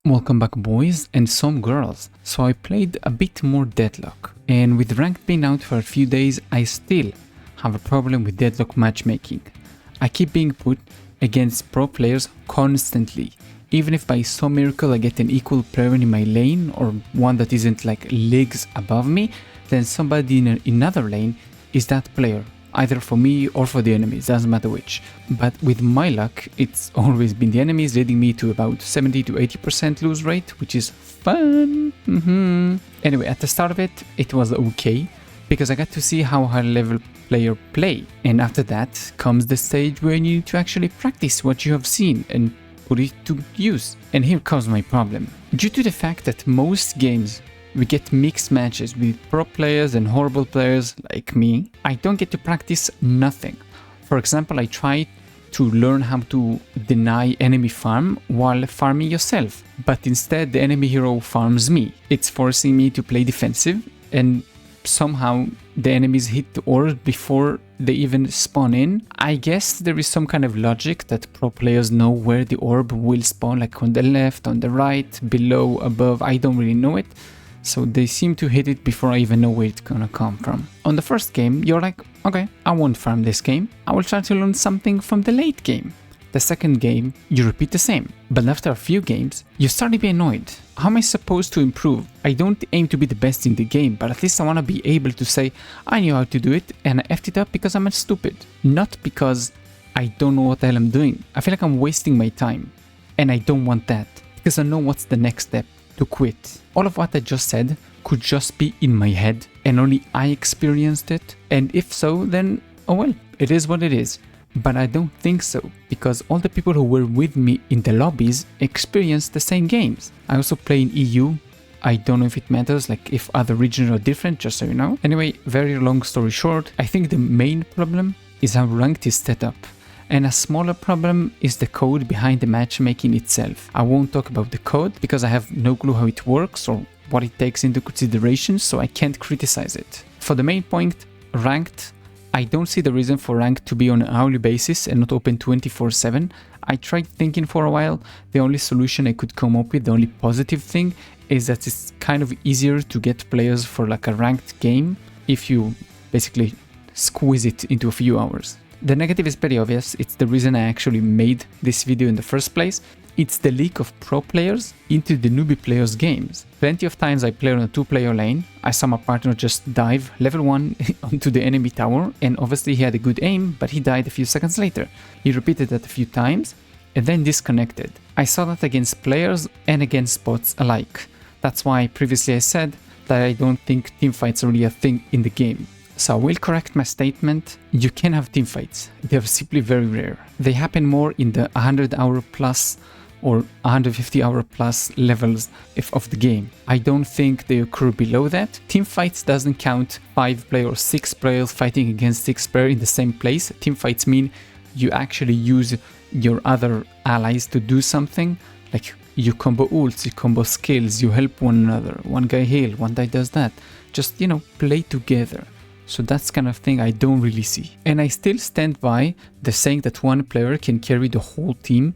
Welcome back, boys and some girls. So I played a bit more Deadlock, and with ranked being out for a few days, I still have a problem with Deadlock matchmaking. I keep being put against pro players constantly. Even if by some miracle I get an equal player in my lane or one that isn't like leagues above me, then somebody in another lane is that player, either for me or for the enemies, doesn't matter which. But with my luck, it's always been the enemies, leading me to about 70 to 80% lose rate, which is fun. Anyway, at the start of it, it was okay, because I got to see how high level player play, and after that comes the stage where you need to actually practice what you have seen and put it to use. And here comes my problem. Due to the fact that most games we get mixed matches with pro players and horrible players like me, I don't get to practice nothing. For example, I try to learn how to deny enemy farm while farming yourself, but instead the enemy hero farms me. It's forcing me to play defensive, and somehow the enemies hit the orb before they even spawn in. I guess there is some kind of logic that pro players know where the orb will spawn, like on the left, on the right, below, above. I don't really know it. So they seem to hit it before I even know where it's gonna come from. On the first game, you're like, okay, I won't farm this game. I will try to learn something from the late game. The second game, you repeat the same. But after a few games, you start to be annoyed. How am I supposed to improve? I don't aim to be the best in the game, but at least I want to be able to say, I knew how to do it and I effed it up because I'm stupid. Not because I don't know what the hell I'm doing. I feel like I'm wasting my time. And I don't want that, because I know what's the next step. To quit. All of what I just said could just be in my head and only I experienced it, and if so, then oh well, it is what it is. But I don't think so, because all the people who were with me in the lobbies experienced the same games. I also play in EU. I don't know if it matters, like if other regions are different, just so you know. Anyway, very long story short, I think the main problem is how ranked is set up. And a smaller problem is the code behind the matchmaking itself. I won't talk about the code because I have no clue how it works or what it takes into consideration, so I can't criticize it. For the main point, ranked, I don't see the reason for ranked to be on an hourly basis and not open 24/7. I tried thinking for a while. The only solution I could come up with, the only positive thing, is that it's kind of easier to get players for like a ranked game if you basically squeeze it into a few hours. The negative is pretty obvious. It's the reason I actually made this video in the first place. It's the leak of pro players into the newbie players' games. Plenty of times I play on a 2-player lane. I saw my partner just dive level 1 onto the enemy tower, and obviously he had a good aim, but he died a few seconds later. He repeated that a few times and then disconnected. I saw that against players and against bots alike. That's why previously I said that I don't think teamfights are really a thing in the game. So I will correct my statement. You can have teamfights. They are simply very rare. They happen more in the 100-hour plus or 150-hour plus levels of the game. I don't think they occur below that. Teamfights doesn't count 5-player or 6 players fighting against 6 players in the same place. Teamfights mean you actually use your other allies to do something. Like you combo ults, you combo skills, you help one another. One guy heal, one guy does that. Just, you know, play together. So that's kind of thing I don't really see. And I still stand by the saying that one player can carry the whole team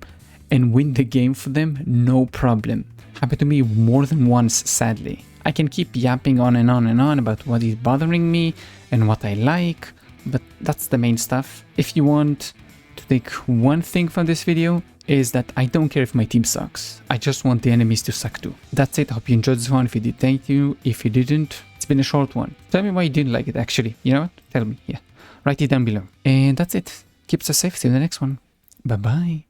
and win the game for them, no problem. Happened to me more than once, sadly. I can keep yapping on and on and on about what is bothering me and what I like, but that's the main stuff. If you want to take one thing from this video, is that I don't care if my team sucks. I just want the enemies to suck too. That's it. I hope you enjoyed this one. If you did, thank you. If you didn't, it's been a short one. Tell me why you didn't like it, actually. You know what? Tell me. Yeah. Write it down below. And that's it. Keep us safe. See you in the next one. Bye-bye.